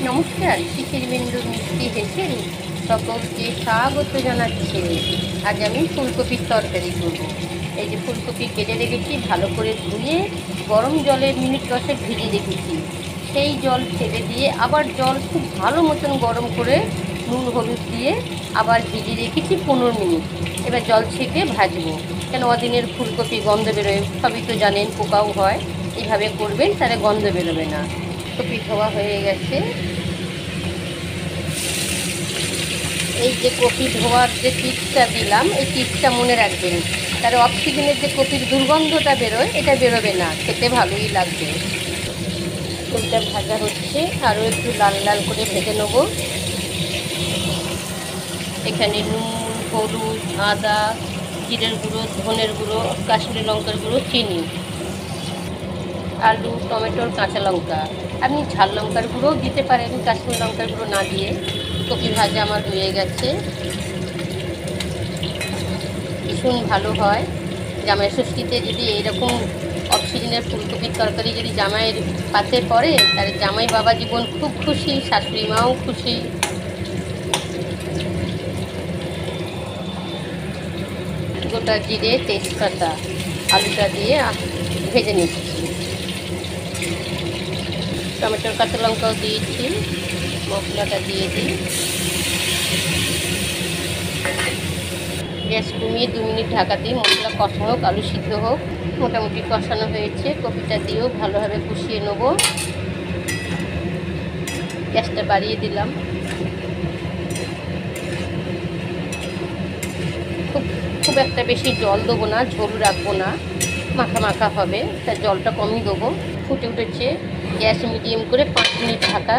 নমস্কার, শিশিরবিন্দু মিষ্টি হেসেল সকলকে স্বাগত জানাচ্ছে। আজ আমি ফুলকপির তরকারি করব। এই যে ফুলকপি কেটে রেখেছি, ভালো করে ধুয়ে গরম জলে মিনিট 10 ভিজিয়ে রেখেছি। সেই জল ফেলে দিয়ে আবার জল খুব ভালো মতন গরম করে নুন হলুদ দিয়ে আবার ভিজিয়ে রেখেছি 15 মিনিট। এবার জল ছেঁকে ভাজবো, কেন অদিনের ফুলকপি গন্ধ বেরোয়, সবই তো জানেন, পোকাও হয়। এইভাবে করবেন, তাহলে গন্ধ বেরোবে না। কপি ধোয়া হয়ে গেছে। এই যে কপি ধোয়ার যে টিপসটা দিলাম, এই টিপসটা মনে রাখবেন, তার অক্সিজেনের যে কপির দুর্গন্ধটা বেরোয়, এটা বেরোবে না, খেতে ভালোই লাগবে। ফুলটা ভাজা হচ্ছে, আরও একটু লাল লাল করে ভেজে নেব। এখানে নুন, হলুদ, আদা, জিরের গুঁড়ো, ধনের গুঁড়ো, কাশ্মীরি লঙ্কার গুঁড়ো, চিনি, আলু, টমেটোর, কাঁচা লঙ্কা। আপনি ঝাল লঙ্কার গুঁড়োও দিতে পারেন, কাশ্মীরি লঙ্কার গুঁড়ো না দিয়ে। কপি ভাজা আমার হয়ে গেছে। ভীষণ ভালো হয় জামাই ষষ্ঠীতে যদি এইরকম অক্সিজেনের ফুলকপির তরকারি যদি জামাইয়ের পাতে পড়ে, তাহলে জামাই বাবা জীবন খুব খুশি, শাশুড়ি মাও খুশি। গোটা জিরে, তেজপাতা, আলুটা দিয়ে ভেজে নিচ্ছি। টমেটোর, কাঁচা লঙ্কাও দিয়েছি। মশলাটা দিয়ে দিই। গ্যাস কমিয়ে 2 মিনিট ঢাকা দিই। মশলা কষা হোক, আলু সিদ্ধ হোক। মোটামুটি কষানো হয়েছে, কপিটা দিয়েও ভালোভাবে কষিয়ে নেব। গ্যাসটা বাড়িয়ে দিলাম। খুব একটা বেশি জল দেবো না, ঝোল রাখবো না, মাখা মাখা হবে, তার জলটা কমই দেবো। ফুটে উঠেছে, গ্যাস মিডিয়াম করে 5 মিনিট ঢাকা।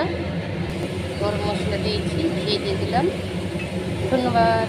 গরম মশলা দিয়েছি, ঘি দিয়ে দিলাম। ধন্যবাদ।